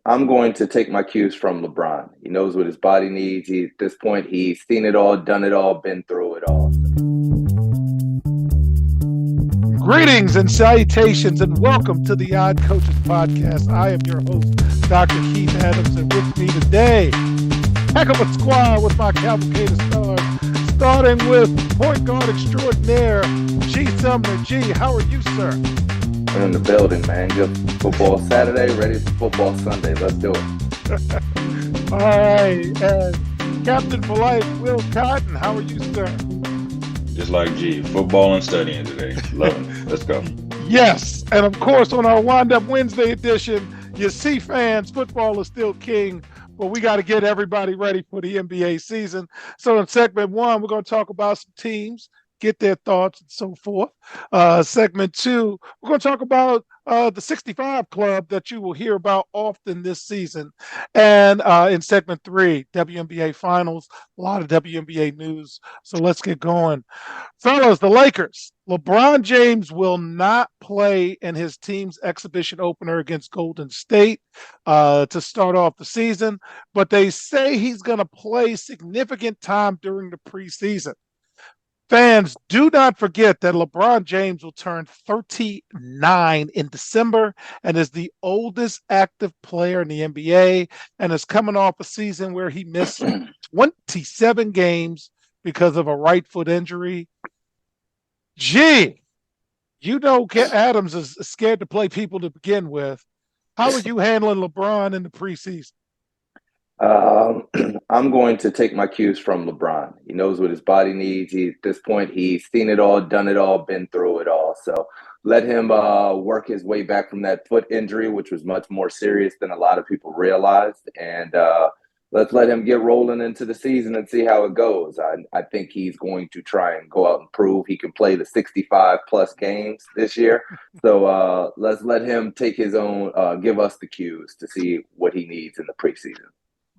I'm going to take my cues from LeBron. He knows what his body needs. At this point, he's seen it all, done it all, been through it all. Greetings and salutations, and welcome to the Odd Coaches Podcast. I am your host, Dr. Keith Adams, and with me today, heck of a squad with my cavalcade of stars, starting with point guard extraordinaire, G. Sumner. G, how are you, sir? We're in the building, man. Good football Saturday, ready for football Sunday. Let's do it. All right, and Captain for Life, Will Cotton, how are you, sir? Just like G, football and studying today. Love it. Let's go. Yes, and of course, on our Wind Up Wednesday edition, you see fans, football is still king, but we got to get everybody ready for the NBA season. So in segment one, we're going to talk about some teams, get their thoughts and so forth. Segment two, we're going to talk about the 65 Club that you will hear about often this season. And in segment three, WNBA Finals, a lot of WNBA news. So let's get going. Fellas, the Lakers. LeBron James will not play in his team's exhibition opener against Golden State to start off the season, but they say he's going to play significant time during the preseason. Fans, do not forget that LeBron James will turn 39 in December and is the oldest active player in the NBA and is coming off a season where he missed 27 games because of a right foot injury. Gee, you know Adams is scared to play people to begin with. How are you handling LeBron in the preseason? I'm going to take my cues from LeBron. He knows what his body needs. At this point, he's seen it all, done it all, been through it all. So let him work his way back from that foot injury, which was much more serious than a lot of people realized. And let's let him get rolling into the season and see how it goes. I think he's going to try and go out and prove he can play the 65 plus games this year. So let's let him take his own, give us the cues to see what he needs in the preseason.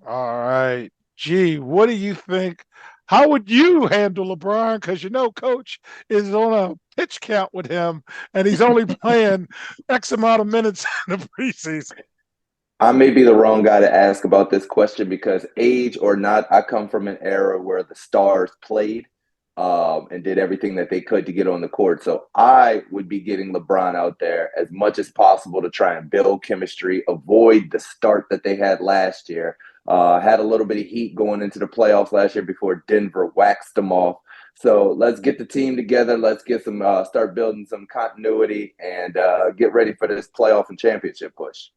All right. Gee, what do you think? How would you handle LeBron? Because you know Coach is on a pitch count with him, and he's only playing X amount of minutes in the preseason. I may be the wrong guy to ask about this question because age or not, I come from an era where the stars played and did everything that they could to get on the court. So I would be getting LeBron out there as much as possible to try and build chemistry, avoid the start that they had last year. Had a little bit of heat going into the playoffs last year before Denver waxed them off. So let's get the team together. Let's get some start building some continuity and get ready for this playoff and championship push.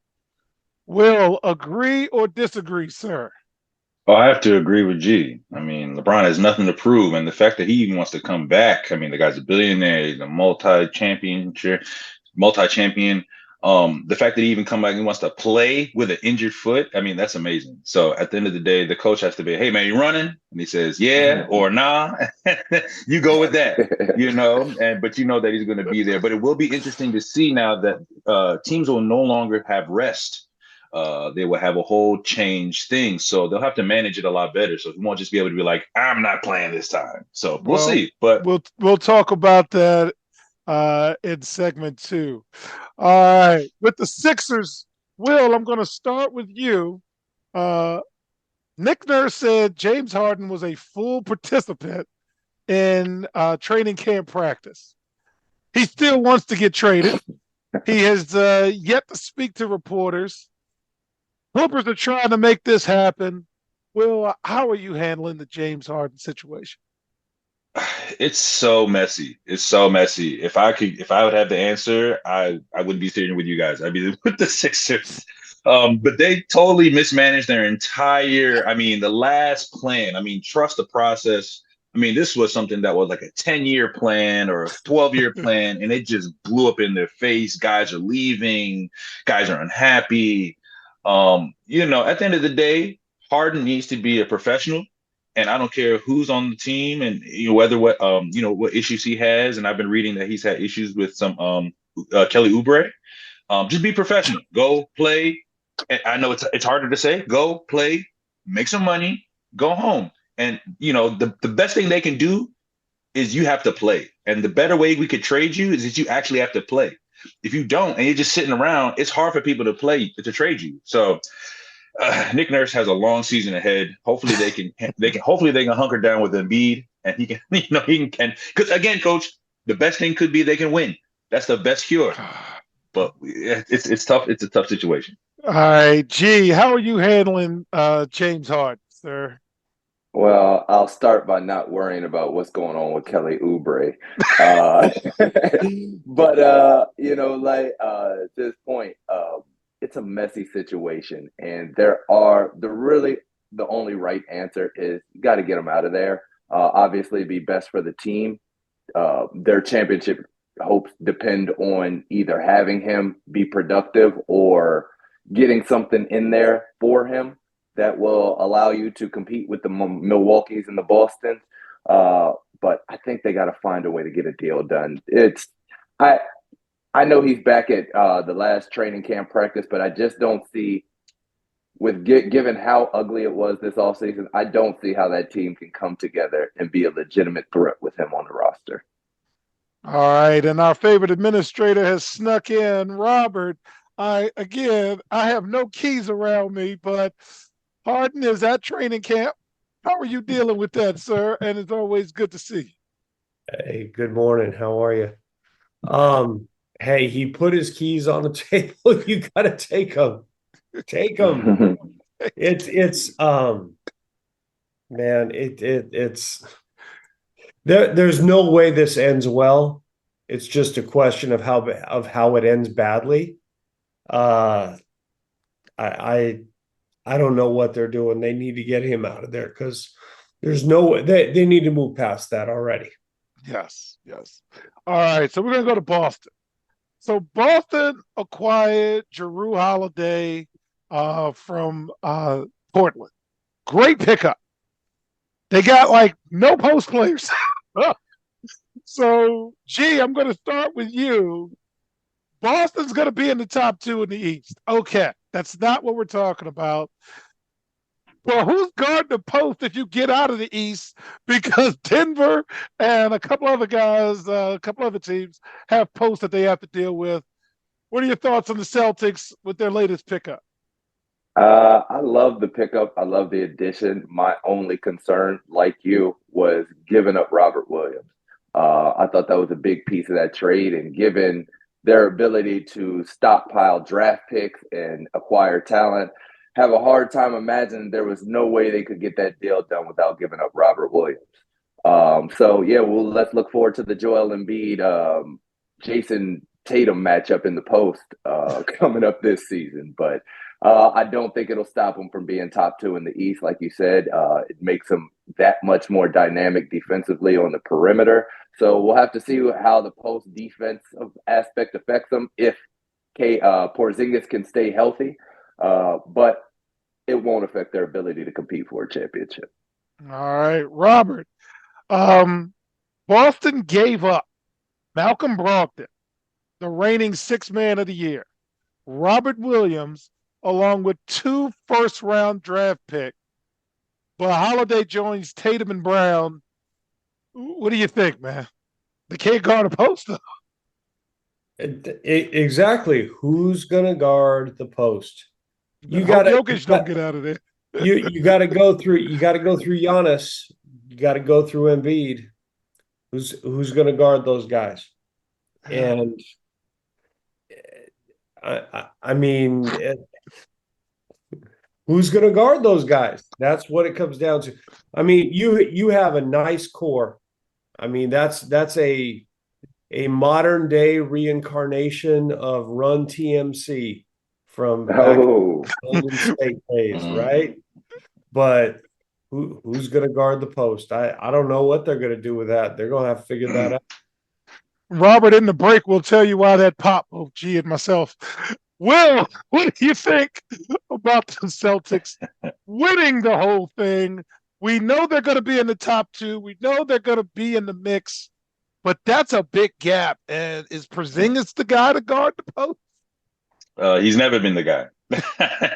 Will, agree or disagree, sir? Oh, I have to agree with G. I mean, LeBron has nothing to prove, and the fact that he even wants to come back. I mean, the guy's a billionaire. He's a multi-champion. The fact that he even come back and he wants to play with an injured foot, I mean, that's amazing. So at the end of the day, the coach has to be, hey, man, you running? And he says, yeah, or nah. You go with that, but you know that he's going to be there. But it will be interesting to see now that teams will no longer have rest. They will have a whole change thing. So they'll have to manage it a lot better. So he won't just be able to be like, I'm not playing this time. So we'll see. But we'll talk about that in segment two. All right. With the Sixers, Will, I'm going to start with you. Nick Nurse said James Harden was a full participant in training camp practice. He still wants to get traded. He has yet to speak to reporters. Clippers are trying to make this happen. Will, how are you handling the James Harden situation? It's so messy. It's so messy. If I would have the answer, I wouldn't be sitting with you guys. I'd be with the Sixers. But they totally mismanaged their the last plan. I mean, trust the process. I mean, this was something that was like a 10-year plan or a 12-year plan, and it just blew up in their face. Guys are leaving. Guys are unhappy. At the end of the day, Harden needs to be a professional. And I don't care who's on the team and what issues he has. And I've been reading that he's had issues with some Kelly Oubre. Just be professional. Go play. I know it's harder to say. Go play, make some money, go home. And the best thing they can do is you have to play. And the better way we could trade you is that you actually have to play. If you don't and you're just sitting around, it's hard for people to trade you. So Nick Nurse has a long season ahead. Hopefully hopefully they can hunker down with Embiid and he can he can because again, coach, the best thing could be they can win. That's the best cure. But it's tough. It's a tough situation. All right, G, how are you handling James Harden, sir? Well, I'll start by not worrying about what's going on with Kelly Oubre. Uh, but at this point, it's a messy situation, and the only right answer is you got to get them out of there. Obviously, be best for the team. Their championship hopes depend on either having him be productive or getting something in there for him that will allow you to compete with the Milwaukee's and the Bostons. But I think they got to find a way to get a deal done. I I know he's back at the last training camp practice, but I just don't see given how ugly it was this offseason, I don't see how that team can come together and be a legitimate threat with him on the roster. All right, and our favorite administrator has snuck in, Robert. I have no keys around me, but Harden is at training camp. How are you dealing with that, sir? And it's always good to see you. Hey, good morning. How are you? Hey, he put his keys on the table. You got to take them. Take them. It's man, it's there's no way this ends well. It's just a question of how it ends badly. I don't know what they're doing. They need to get him out of there because there's no way they need to move past that already. Yes. All right, so we're gonna go to Boston. So Boston acquired Jrue Holiday from Portland. Great pickup. They got like no post players. So, G, I'm going to start with you. Boston's going to be in the top two in the East. Okay, that's not what we're talking about. Well, who's guarding the post if you get out of the East? Because Denver and a couple other guys, a couple other teams have posts that they have to deal with. What are your thoughts on the Celtics with their latest pickup? I love the pickup. I love the addition. My only concern, like you, was giving up Robert Williams. I thought that was a big piece of that trade, and given their ability to stockpile draft picks and acquire talent, have a hard time imagining there was no way they could get that deal done without giving up Robert Williams. Let's look forward to the Joel Embiid, Jason Tatum matchup in the post coming up this season. But I don't think it'll stop them from being top two in the East. Like you said, it makes them that much more dynamic defensively on the perimeter. So we'll have to see how the post defensive aspect affects them if Porzingis can stay healthy. But it won't affect their ability to compete for a championship. All right, Robert. Boston gave up Malcolm Brogdon, the reigning sixth man of the year, Robert Williams, along with 2 first-round draft picks. But Holiday joins Tatum and Brown. What do you think, man? They can't guard a post. Exactly. Who's going to guard the post? Jokic don't get out of there. you got to go through. You got to go through Giannis. You got to go through Embiid. Who's going to guard those guys? And I mean, who's going to guard those guys? That's what it comes down to. I mean, you have a nice core. I mean, that's a modern day reincarnation of Run TMC from back in Golden State days, right? But who's going to guard the post? I don't know what they're going to do with that. They're going to have to figure that out. Robert, in the break, will tell you why that popped, both G and myself. Will, what do you think about the Celtics winning the whole thing? We know they're going to be in the top two. We know they're going to be in the mix, but that's a big gap. And is Porzingis the guy to guard the post? He's never been the guy.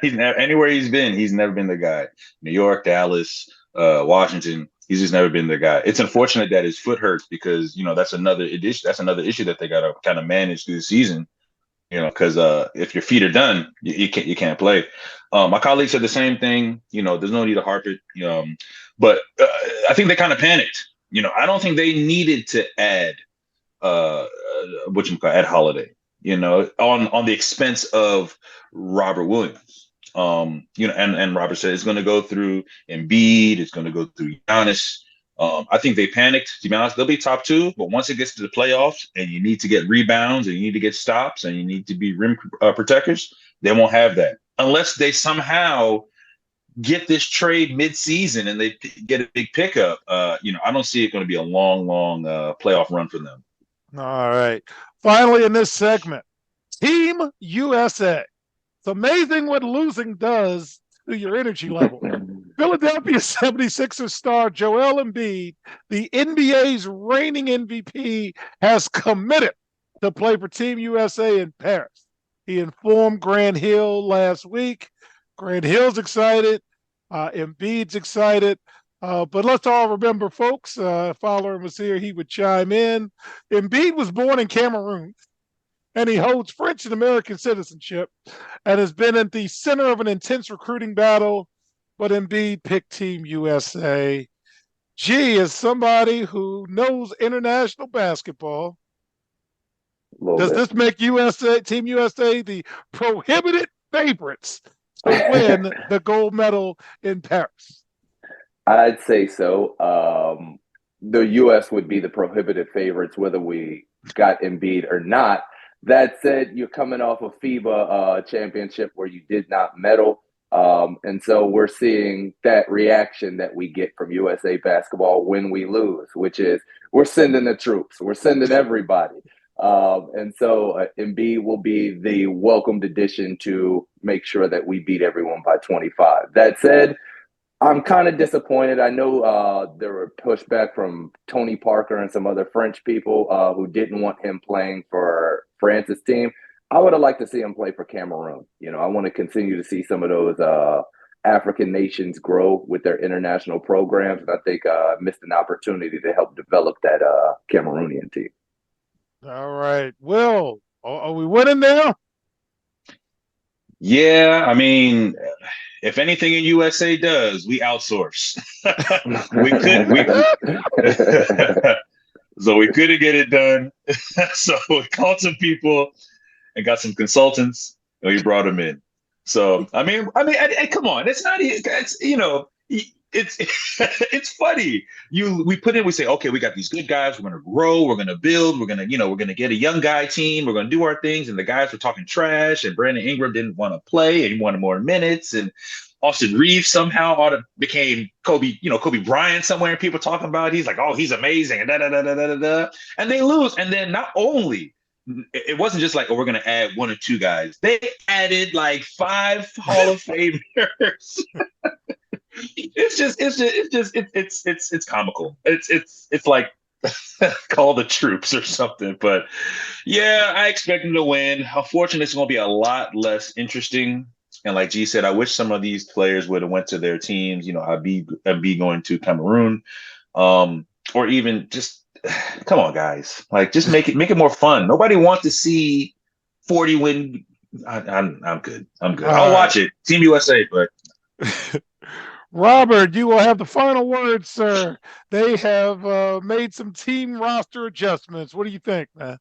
Anywhere he's never been the guy. New York, Dallas, Washington. He's just never been the guy. It's unfortunate that his foot hurts because that's another issue that they got to kind of manage through the season. because if your feet are done, you can't play. My colleague said the same thing. There's no need to harp it. But I think they kind of panicked. I don't think they needed to add add Holiday. On the expense of Robert Williams. And Robert said it's going to go through Embiid. It's going to go through Giannis. I think they panicked. To be honest, they'll be top two, but once it gets to the playoffs and you need to get rebounds and you need to get stops and you need to be rim protectors, they won't have that unless they somehow get this trade mid-season and they get a big pickup. I don't see it going to be a long playoff run for them. All right. Finally, in this segment, Team USA. It's amazing what losing does to your energy level. Philadelphia 76ers star Joel Embiid, the NBA's reigning MVP, has committed to play for Team USA in Paris. He informed Grant Hill last week. Grant Hill's excited. Embiid's excited. But let's all remember, folks, if Fowler was here, he would chime in. Embiid was born in Cameroon, and he holds French and American citizenship and has been at the center of an intense recruiting battle. But Embiid picked Team USA. G, as somebody who knows international basketball, does this make Team USA the prohibited favorites to win the gold medal in Paris? I'd say so. The U.S. would be the prohibitive favorites, whether we got Embiid or not. That said, you're coming off a FIBA championship where you did not medal. And so we're seeing that reaction that we get from USA basketball when we lose, which is we're sending the troops. We're sending everybody. And so Embiid will be the welcomed addition to make sure that we beat everyone by 25. That said, I'm kind of disappointed. I know there were pushback from Tony Parker and some other French people who didn't want him playing for France's team. I would have liked to see him play for Cameroon. I want to continue to see some of those African nations grow with their international programs. And I think missed an opportunity to help develop that Cameroonian team. All right. Will, are we winning now? Yeah, I mean, if anything in USA does, we outsource. So we couldn't get it done. So we called some people and got some consultants, and we brought them in. So I mean, come on, it's not. It's it's funny. We put in. We say, okay, we got these good guys. We're going to grow. We're going to build. We're going to get a young guy team. We're going to do our things. And the guys were talking trash. And Brandon Ingram didn't want to play, and he wanted more minutes. And Austin Reeves somehow became Kobe Bryant somewhere. And people talking about he's like, oh, he's amazing. And and they lose. And then not only. It wasn't just like, oh, we're going to add one or two guys. They added like 5 Hall of Famers. It's comical. It's like call the troops or something. But yeah, I expect them to win. Unfortunately, it's going to be a lot less interesting. And like G said, I wish some of these players would have went to their teams. I'd be going to Cameroon, or even just. Come on, guys! Like, just make it more fun. Nobody wants to see 40 win. I'm good. I'll watch it. Team USA, but Robert, you will have the final word, sir. They have made some team roster adjustments. What do you think, man?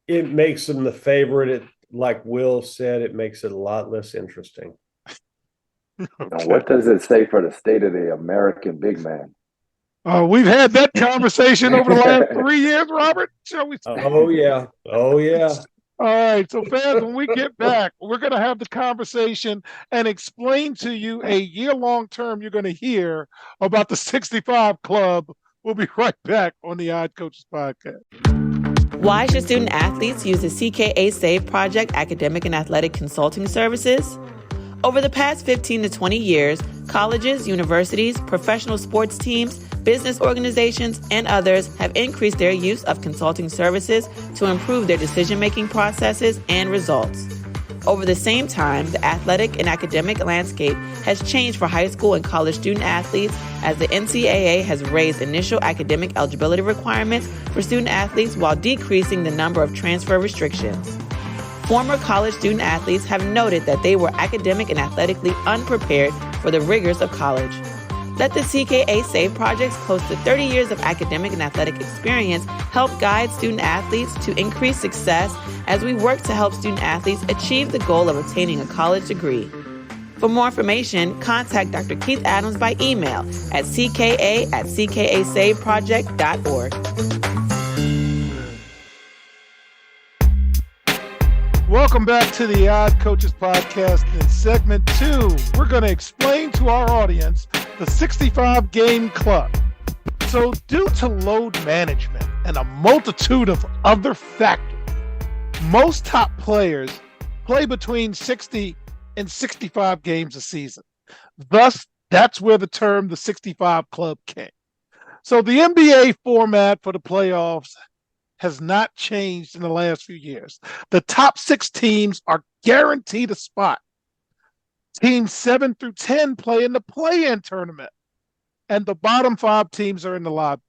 It makes them the favorite. Like Will said, it makes it a lot less interesting. Okay. What does it say for the state of the American big man? We've had that conversation over the last 3 years, Robert. Shall we? Oh, yeah. All right. So, fans, when we get back, we're going to have the conversation and explain to you a year-long term you're going to hear about the 65 Club. We'll be right back on the Odd Coaches Podcast. Why should student athletes use the CKA Save Project academic and athletic consulting services? Over the past 15 to 20 years, colleges, universities, professional sports teams, business organizations, and others have increased their use of consulting services to improve their decision-making processes and results. Over the same time, the athletic and academic landscape has changed for high school and college student athletes as the NCAA has raised initial academic eligibility requirements for student athletes while decreasing the number of transfer restrictions. Former college student athletes have noted that they were academic and athletically unprepared for the rigors of college. Let the CKA SAVE Project's close to 30 years of academic and athletic experience help guide student athletes to increase success as we work to help student athletes achieve the goal of obtaining a college degree. For more information, contact Dr. Keith Adams by email at cka@ckasaveproject.org. Welcome back to the Odd Coaches Podcast. In segment 2, we're going to explain to our audience the 65-game club. So due to load management and a multitude of other factors, most top players play between 60 and 65 games a season. Thus, that's where the term the 65 club came. So the NBA format for the playoffs has not changed in the last few years. The top 6 teams are guaranteed a spot. Teams 7 through 10 play in the play-in tournament, and the bottom 5 teams are in the lottery.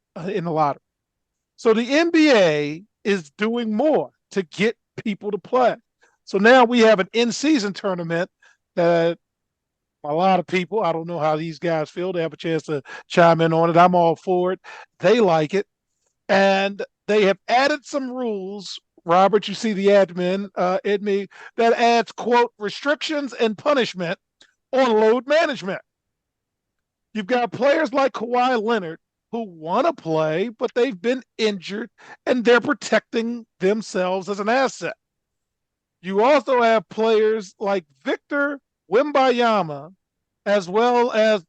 So the NBA is doing more to get people to play. So now we have an in-season tournament that a lot of people, I don't know how these guys feel. They have a chance to chime in on it. I'm all for it. They like it. And they have added some rules. Robert, you see the admin in me, that adds, quote, restrictions and punishment on load management. You've got players like Kawhi Leonard who want to play, but they've been injured and they're protecting themselves as an asset. You also have players like Victor Wembanyama, as well as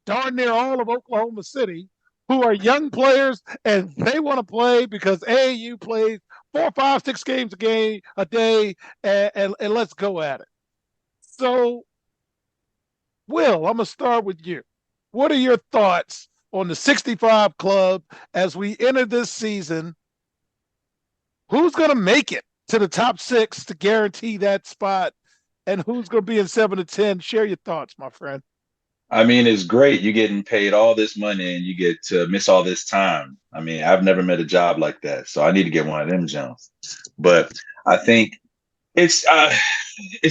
darn near all of Oklahoma City, who are young players and they want to play because AAU plays 4, 5, 6 games a day, and let's go at it. So, Will, I'm going to start with you. What are your thoughts on the 65 club as we enter this season? Who's going to make it to the top 6 to guarantee that spot, and who's going to be in 7 to 10? Share your thoughts, my friend. I mean, it's great. You're getting paid all this money and you get to miss all this time. I mean, I've never met a job like that, so I need to get one of them jobs. But I think it's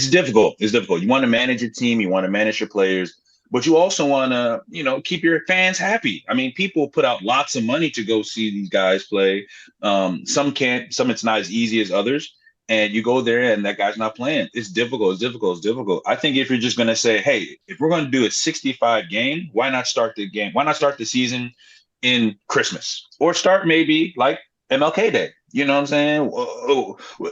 difficult. It's difficult. You want to manage your team, you want to manage your players, but you also want to, keep your fans happy. I mean, people put out lots of money to go see these guys play. Some can't. Some it's not as easy as others. And you go there and that guy's not playing. It's difficult. It's difficult. It's difficult. I think if you're just going to say, hey, if we're going to do a 65 game, why not start the game? Why not start the season in Christmas or start maybe like MLK Day? You know what I'm saying?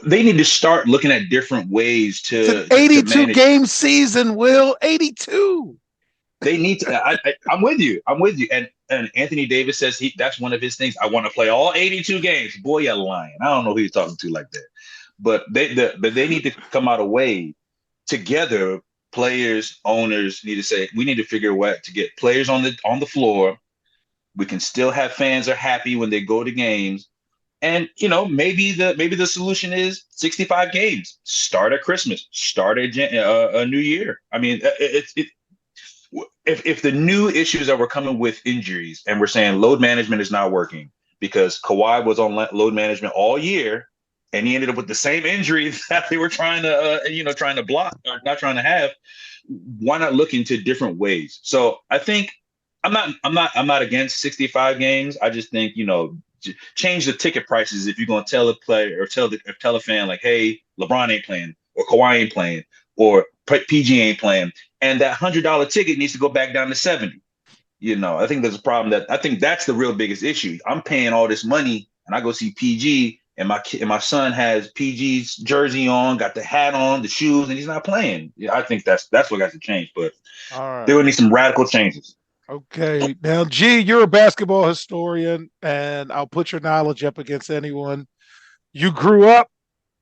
They need to start looking at different ways to. It's an 82 game season, Will. 82. They need to. I'm with you. I'm with you. And Anthony Davis says that's one of his things. I want to play all 82 games. Boy, you're lying. I don't know who you're talking to like that. But they need to come out a way together. Players, owners need to say, we need to figure a way to get players on the floor. We can still have fans are happy when they go to games. And maybe the solution is 65 games. Start at Christmas. Start a new year. I mean, if the new issues that were coming with injuries and we're saying load management is not working because Kawhi was on load management all year. And he ended up with the same injury that they were trying to block or not trying to have. Why not look into different ways? So I think I'm not against 65 games. I just think change the ticket prices if you're going to tell a player or tell a fan like, hey, LeBron ain't playing or Kawhi ain't playing or PG ain't playing, and that $100 ticket needs to go back down to $70. I think there's a problem I think that's the real biggest issue. I'm paying all this money and I go see PG. And my son has PG's jersey on, got the hat on, the shoes, and he's not playing. Yeah, I think that's what got to change. But there would need some radical changes. Okay. Now, G, you're a basketball historian, and I'll put your knowledge up against anyone. You grew up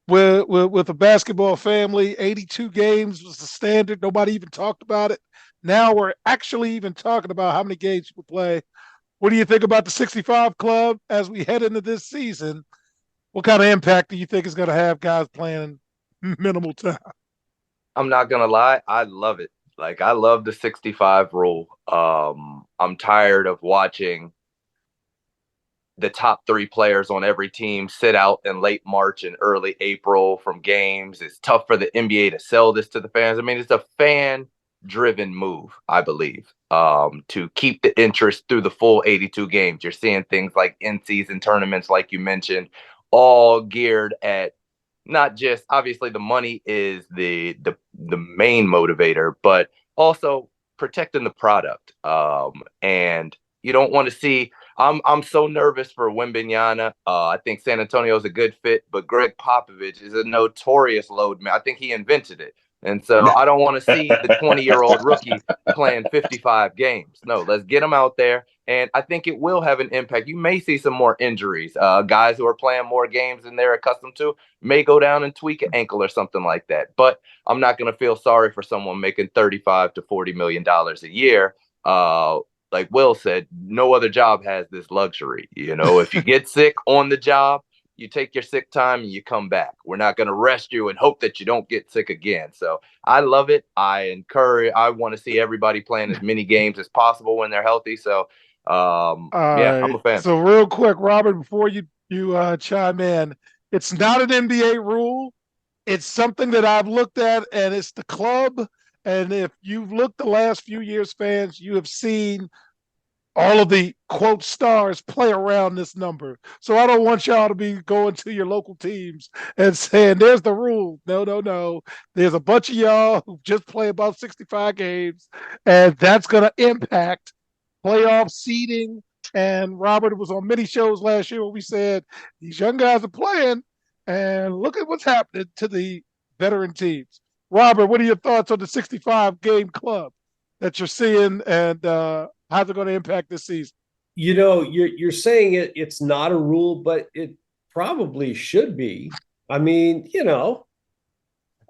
with a basketball family. 82 games was the standard. Nobody even talked about it. Now we're actually even talking about how many games people play. What do you think about the 65 club as we head into this season? What kind of impact do you think is going to have guys playing minimal time. I'm not gonna lie, I love it. Like I love the 65 rule. I'm tired of watching the top 3 players on every team sit out in late March and early April from games. It's tough for the NBA to sell this to the fans. I mean, it's a fan driven move, I believe, to keep the interest through the full 82 games. You're seeing things like in season tournaments, like you mentioned, all geared at not just obviously the money is the main motivator, but also protecting the product. And you don't want to see. I'm so nervous for Wembanyama. I think San Antonio is a good fit, but Greg Popovich is a notorious load man. I think he invented it, and so I don't want to see the 20-year-old rookie playing 55 games. No, let's get him out there. And I think it will have an impact. You may see some more injuries. Guys who are playing more games than they're accustomed to may go down and tweak an ankle or something like that. But I'm not going to feel sorry for someone making $35 to $40 million a year. Like Will said, no other job has this luxury. You know, if you get sick on the job, you take your sick time and you come back. We're not going to rest you and hope that you don't get sick again. So I love it. I want to see everybody playing as many games as possible when they're healthy. So, yeah, I'm a fan. So real quick, Robert, before you chime in, it's not an NBA rule. It's something that I've looked at, and it's the club. And if you've looked the last few years, fans, you have seen all of the quote stars play around this number. So I don't want y'all to be going to your local teams and saying, there's the rule. No, no, no. There's a bunch of y'all who just play about 65 games, and that's going to impact playoff seeding. And Robert was on many shows last year where we said, these young guys are playing, and look at what's happening to the veteran teams. Robert, what are your thoughts on the 65 game club that you're seeing, and how's it going to impact this season? You know, you're saying it's not a rule, but it probably should be. I mean, you know,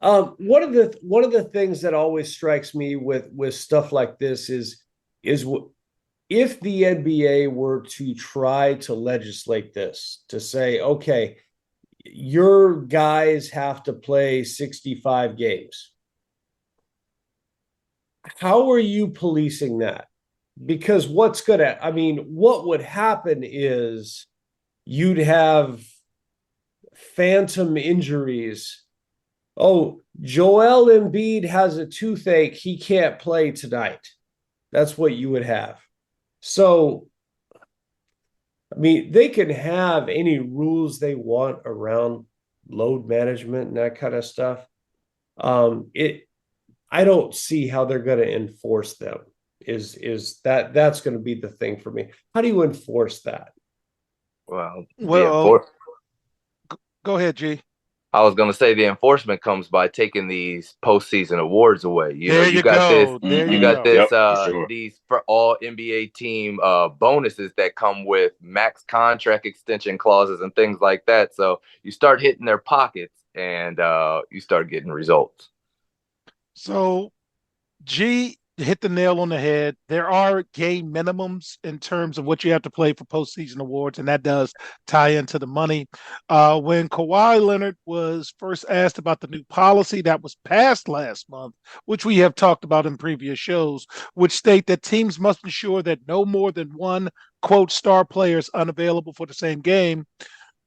one of the things that always strikes me with stuff like this is if the NBA were to try to legislate this, to say, okay, your guys have to play 65 games. How are you policing that? Because what would happen is you'd have phantom injuries. Oh, Joel Embiid has a toothache. He can't play tonight. That's what you would have. So, I mean, they can have any rules they want around load management and that kind of stuff. I don't see how they're going to enforce them. That's going to be the thing for me. How do you enforce that? Well, go ahead, G. I was going to say the enforcement comes by taking these postseason awards away. You got these for all NBA team bonuses that come with max contract extension clauses and things like that. So you start hitting their pockets and you start getting results. So, G hit the nail on the head. There are game minimums in terms of what you have to play for postseason awards, and that does tie into the money. When Kawhi Leonard was first asked about the new policy that was passed last month, which we have talked about in previous shows, which state that teams must ensure that no more than one, quote, star player is unavailable for the same game,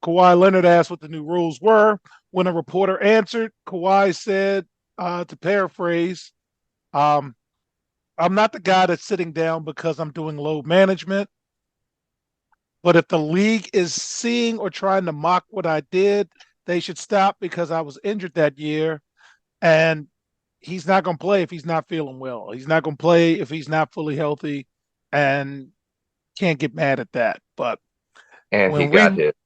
Kawhi Leonard asked what the new rules were. When a reporter answered, Kawhi said, to paraphrase, I'm not the guy that's sitting down because I'm doing load management. But if the league is seeing or trying to mock what I did, they should stop because I was injured that year. And he's not going to play if he's not feeling well. He's not going to play if he's not fully healthy, and can't get mad at that. But and he got hit.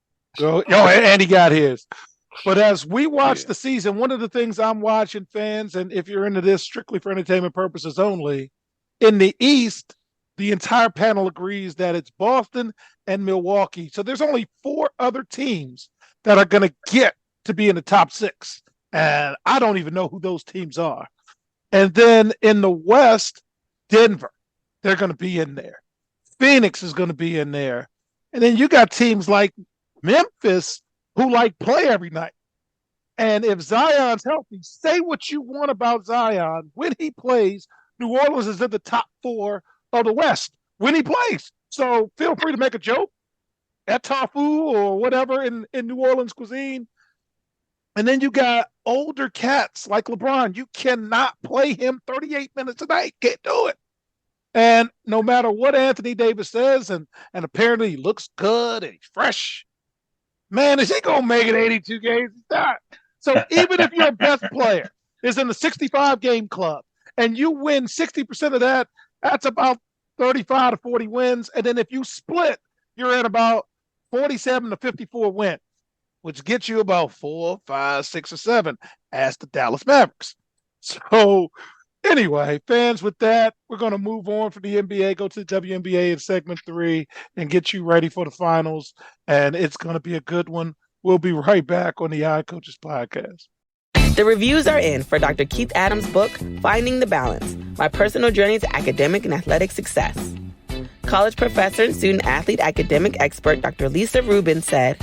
And he got his. But as we watch the season, one of the things I'm watching, fans, and if you're into this strictly for entertainment purposes only, in the East, the entire panel agrees that it's Boston and Milwaukee. So there's only 4 other teams that are going to get to be in the top 6. And I don't even know who those teams are. And then in the West, Denver, they're going to be in there. Phoenix is going to be in there. And then you got teams like Memphis who play every night. And if Zion's healthy, say what you want about Zion. When he plays, New Orleans is in the top 4 of the West when he plays. So feel free to make a joke at tofu or whatever in New Orleans cuisine. And then you got older cats like LeBron. You cannot play him 38 minutes a night. Can't do it. And no matter what Anthony Davis says, and apparently he looks good and he's fresh, man, is he gonna make it 82 games? He's not. So even if your best player is in the 65 game club and you win 60% of that, that's about 35 to 40 wins. And then if you split, you're at about 47 to 54 wins, which gets you about 4, 5, 6, or 7 as the Dallas Mavericks. So anyway, fans, with that, we're going to move on from the NBA, go to the WNBA in segment 3, and get you ready for the finals. And it's going to be a good one. We'll be right back on the iCoaches podcast. The reviews are in for Dr. Keith Adams' book, Finding the Balance, My Personal Journey to Academic and Athletic Success. College professor and student athlete academic expert Dr. Lisa Rubin said,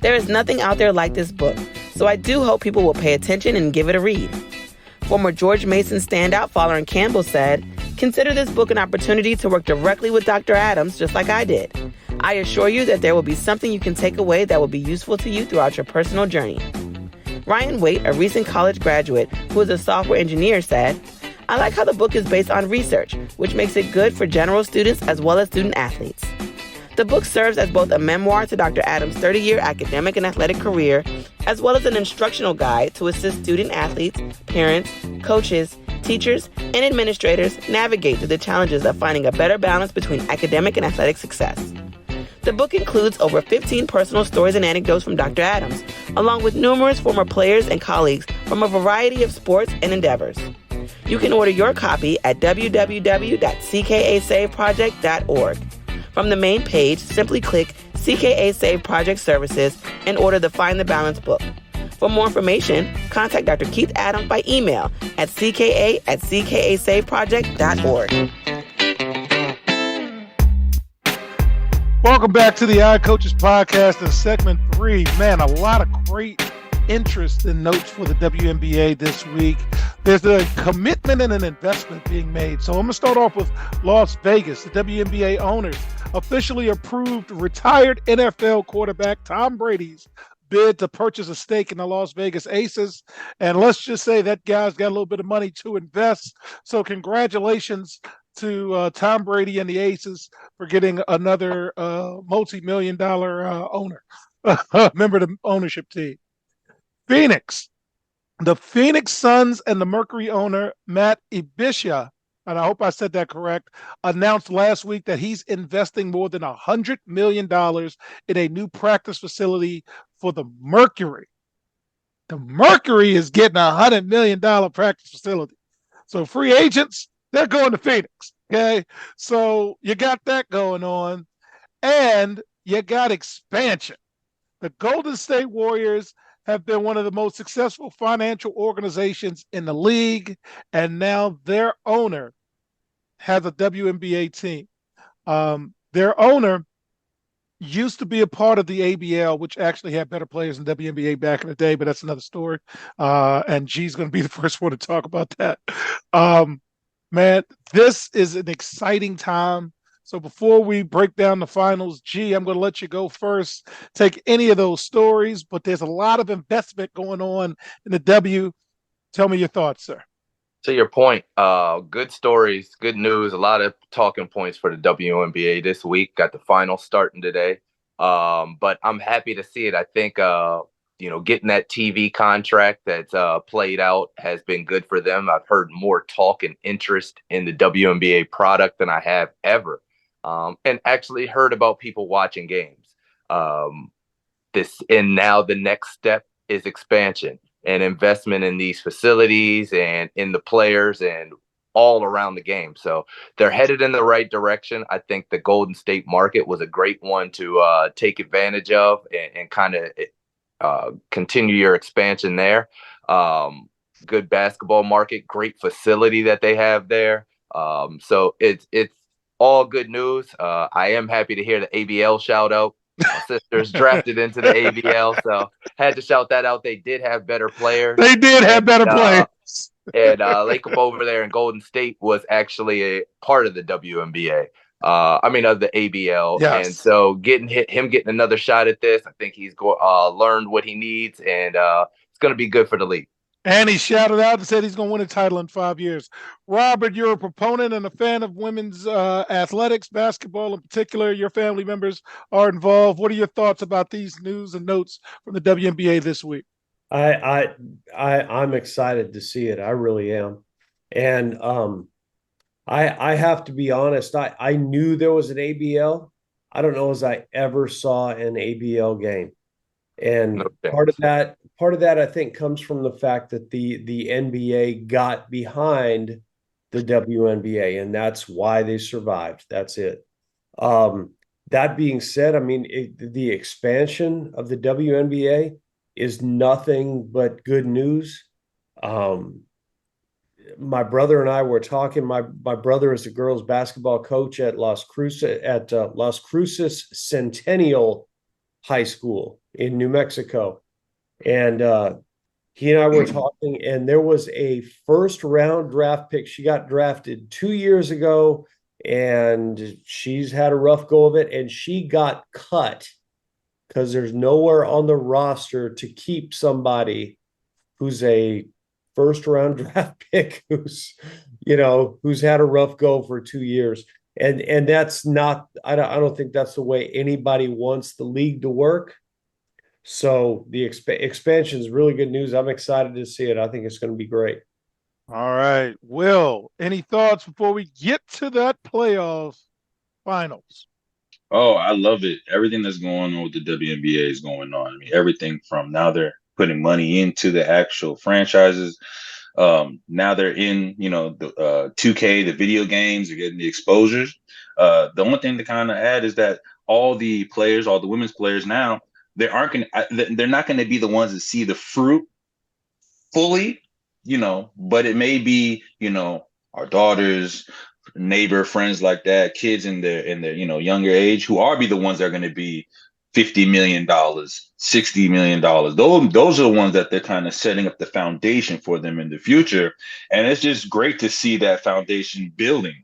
"There is nothing out there like this book, so I do hope people will pay attention and give it a read." Former George Mason standout Fowler Campbell said, "Consider this book an opportunity to work directly with Dr. Adams just like I did. I assure you that there will be something you can take away that will be useful to you throughout your personal journey." Ryan Waite, a recent college graduate who is a software engineer, said, "I like how the book is based on research, which makes it good for general students as well as student athletes." The book serves as both a memoir to Dr. Adams' 30-year academic and athletic career, as well as an instructional guide to assist student athletes, parents, coaches, teachers, and administrators navigate through the challenges of finding a better balance between academic and athletic success. The book includes over 15 personal stories and anecdotes from Dr. Adams, along with numerous former players and colleagues from a variety of sports and endeavors. You can order your copy at www.ckasaveproject.org. From the main page, simply click CKA Save Project Services and order the Find the Balance book. For more information, contact Dr. Keith Adams by email at cka@ckasaveproject.org. Welcome back to the iCoaches podcast in segment 3. Man, a lot of great interest and notes for the WNBA this week. There's a commitment and an investment being made. So I'm going to start off with Las Vegas. The WNBA owners officially approved retired NFL quarterback Tom Brady's bid to purchase a stake in the Las Vegas Aces. And let's just say that guy's got a little bit of money to invest. So congratulations to Tom Brady and the Aces for getting another multi-million-dollar owner, member of the ownership team. Phoenix. The Phoenix Suns and the Mercury owner, Matt Ibiza, and I hope I said that correct, announced last week that he's investing more than $100 million in a new practice facility for the Mercury. The Mercury is getting a $100 million practice facility. So free agents, they're going to Phoenix, okay? So you got that going on, and you got expansion. The Golden State Warriors have been one of the most successful financial organizations in the league, and now their owner has a WNBA team. Their owner used to be a part of the ABL, which actually had better players in WNBA back in the day, but that's another story. And G's going to be the first one to talk about that. Man, this is an exciting time. So before we break down the finals, G, I'm going to let you go first. Take any of those stories, but there's a lot of investment going on in the W. Tell me your thoughts, sir. To your point, good stories, good news, a lot of talking points for the WNBA this week. Got the finals starting today. But I'm happy to see it. I think, getting that TV contract that's played out has been good for them. I've heard more talk and interest in the WNBA product than I have ever. And actually heard about people watching games. And now the next step is expansion and investment in these facilities and in the players and all around the game. So they're headed in the right direction. I think the Golden State market was a great one to take advantage of and kind of continue your expansion there. Good basketball market, great facility that they have there. So it's all good news. I am happy to hear the ABL shout out. My sister's drafted into the ABL, so had to shout that out. They did have better players. They did have better players. And Lacob over there in Golden State was actually a part of the WNBA. Of the ABL. Yes. And so getting another shot at this, I think he's learned what he needs, and it's going to be good for the league. And he shouted out and said he's going to win a title in 5 years. Robert, you're a proponent and a fan of women's athletics, basketball in particular. Your family members are involved. What are your thoughts about these news and notes from the WNBA this week? I'm excited to see it. I really am. And I have to be honest, I knew there was an ABL. I don't know as I ever saw an ABL game. And part of that I think comes from the fact that the NBA got behind the WNBA, and that's why they survived. That's it. That being said, I mean, the expansion of the WNBA is nothing but good news. My brother and I were talking. My brother is a girls basketball coach at Las Cruces Centennial High School in New Mexico. And he and I were talking, and there was a first round draft pick. She got drafted 2 years ago, and she's had a rough go of it, and she got cut because there's nowhere on the roster to keep somebody who's a first round draft pick who's had a rough go for 2 years. And that's not, I don't think that's the way anybody wants the league to work. So the expansion is really good news. I'm excited to see it. I think it's going to be great. All right. Will, any thoughts before we get to that playoff finals? Oh, I love it. Everything that's going on with the WNBA is going on. I mean, everything from now they're putting money into the actual franchises. Now they're in, the 2K, the video games, are getting the exposures. The only thing to kind of add is that all the women's players now, they're not going to be the ones that see the fruit fully, but it may be, our daughters, neighbor, friends like that, kids in their younger age who be the ones that are going to be $50 million, $60 million. Those are the ones that they're kind of setting up the foundation for them in the future. And it's just great to see that foundation building,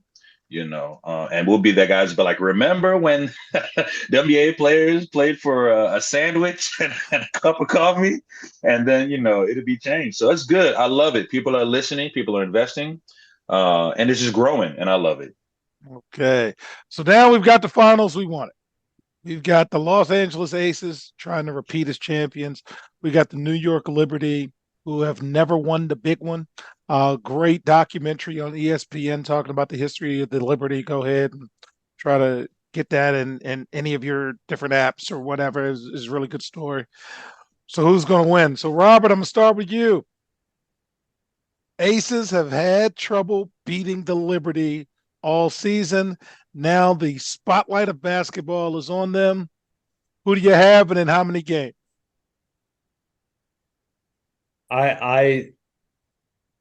and we'll be that guys, but like, remember when WNBA players played for a sandwich and a cup of coffee, and then, it'll be changed. So it's good. I love it. People are listening, people are investing, and it's just growing, and I love it. Okay. So now we've got the finals we wanted. We've got the Los Angeles Aces trying to repeat as champions. We got the New York Liberty, who have never won the big one. Great documentary on ESPN talking about the history of the Liberty. Go ahead and try to get that in any of your different apps or whatever. Is a really good story. So who's going to win? So Robert, I'm going to start with you. Aces have had trouble beating the Liberty all season. Now the spotlight of basketball is on them. Who do you have, and in how many games? I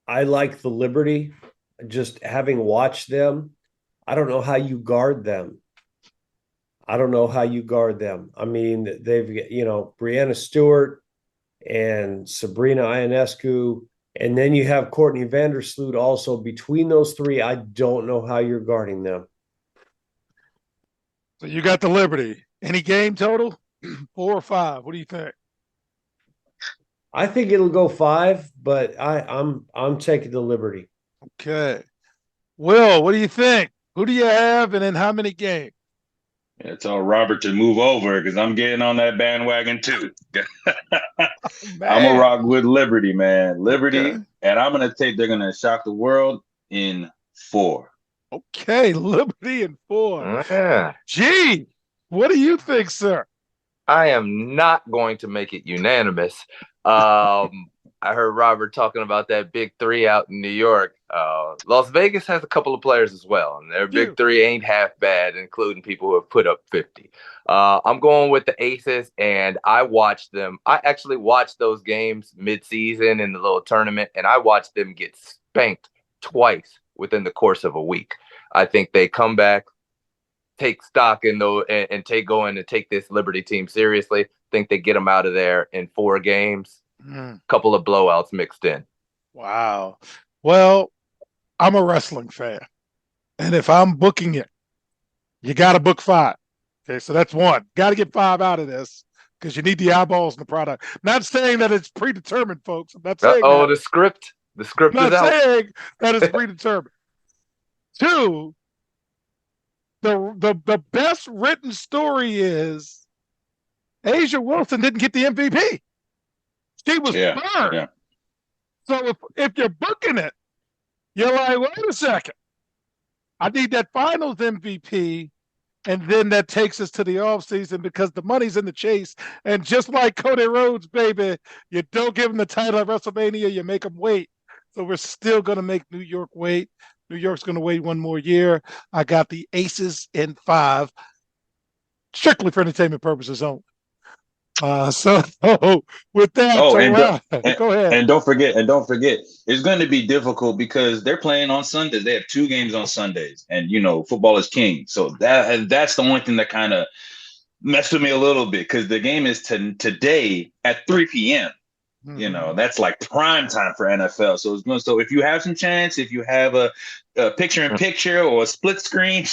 like the Liberty. Just having watched them, I don't know how you guard them. I mean, they've Brianna Stewart and Sabrina Ionescu, and then you have Courtney Vandersloot also. Between those three, I don't know how you're guarding them. So you got the Liberty. Any game total? 4 or 5? What do you think? I think it'll go 5, but I'm taking the Liberty. Okay. Will, what do you think? Who do you have, and in how many games? Yeah, tell Robert to move over because I'm getting on that bandwagon too. I'm a rock with Liberty, man. Liberty, okay. And they're gonna shock the world in 4. Okay, Liberty in 4. Yeah. Gee, what do you think, sir? I am not going to make it unanimous. I heard Robert talking about that big 3 out in New York. Las Vegas has a couple of players as well, and their big 3 ain't half bad, including people who have put up 50. I'm going with the Aces, and I watched them. I actually watched those games mid-season in the little tournament, and I watched them get spanked twice within the course of a week. I think they come back take stock in and take this Liberty team seriously. Think they get them out of there in 4 games. Couple of blowouts mixed in. Wow. Well, I'm a wrestling fan, and if I'm booking it, you got to book 5. Okay, so that's 1. Got to get 5 out of this because you need the eyeballs in the product. Not saying that it's predetermined, folks. I'm not saying that. The script I'm is out. not saying that it's predetermined. 2, the best written story is Asia Wilson didn't get the MVP. She was burned. Yeah. So if you're booking it, you're like, wait a second. I need that finals MVP. And then that takes us to the offseason because the money's in the chase. And just like Cody Rhodes, baby, you don't give him the title at WrestleMania, you make him wait. So we're still going to make New York wait. New York's going to wait 1 more year. I got the Aces in 5, strictly for entertainment purposes only. So with that, go ahead. And don't forget, it's going to be difficult because they're playing on Sundays. They have 2 games on Sundays, and football is king. So that's the only thing that kind of messed with me a little bit because the game is today at 3 p.m. That's like prime time for NFL. So if you have some chance, if you have a picture-in-picture or a split screen,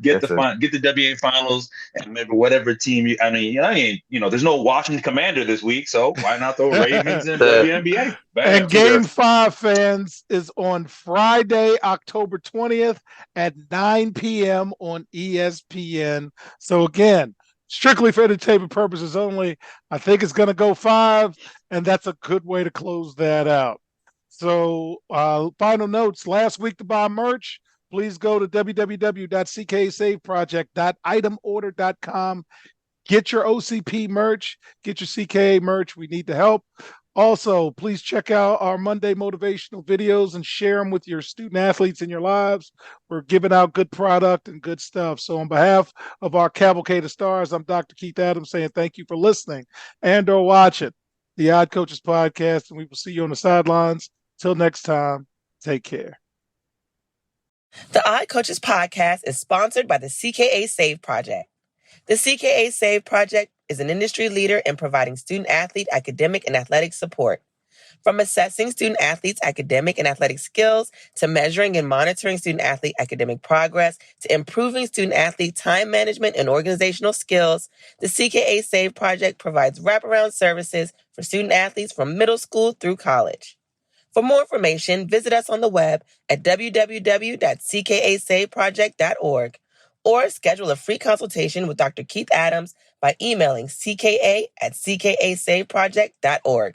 get the WA finals and maybe whatever team. There's no Washington Commander this week, so why not throw Ravens and WNBA? And Game 5, fans, is on Friday, October 20th at 9 p.m. on ESPN. So again, strictly for entertainment purposes only. I think it's going to go 5, and that's a good way to close that out. So final notes, last week to buy merch, please go to www.cksaveproject.itemorder.com. Get your OCP merch, get your CKA merch. We need the help. Also, please check out our Monday motivational videos and share them with your student athletes in your lives. We're giving out good product and good stuff. So on behalf of our Cavalcade of Stars, I'm Dr. Keith Adams saying thank you for listening and or watching the Odd Coaches podcast, and we will see you on the sidelines. Till next time, take care. The Odd Coaches podcast is sponsored by the CKA Save Project. The CKA Save Project is an industry leader in providing student-athlete academic and athletic support. From assessing student-athletes' academic and athletic skills to measuring and monitoring student-athlete academic progress to improving student-athlete time management and organizational skills, the CKA Save Project provides wraparound services for student-athletes from middle school through college. For more information, visit us on the web at www.cksaveproject.org or schedule a free consultation with Dr. Keith Adams by emailing cka@cksaveproject.org.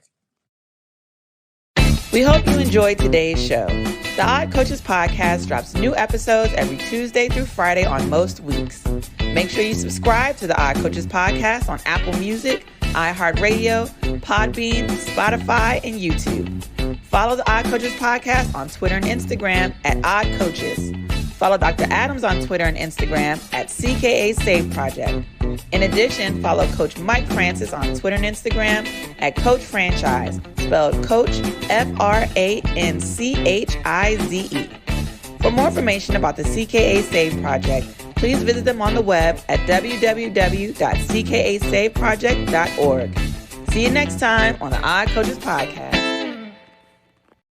We hope you enjoyed today's show. The Odd Coaches podcast drops new episodes every Tuesday through Friday on most weeks. Make sure you subscribe to the Odd Coaches podcast on Apple Music, iHeartRadio, Podbean, Spotify, and YouTube. Follow the Odd Coaches podcast on Twitter and Instagram at Odd Coaches. Follow Dr. Adams on Twitter and Instagram at CKA Save Project. In addition, follow Coach Mike Francis on Twitter and Instagram at Coach Franchise, spelled Coach Franchize. For more information about the CKA Save Project, please visit them on the web at www.cksaveproject.org. See you next time on the Odd Coaches podcast.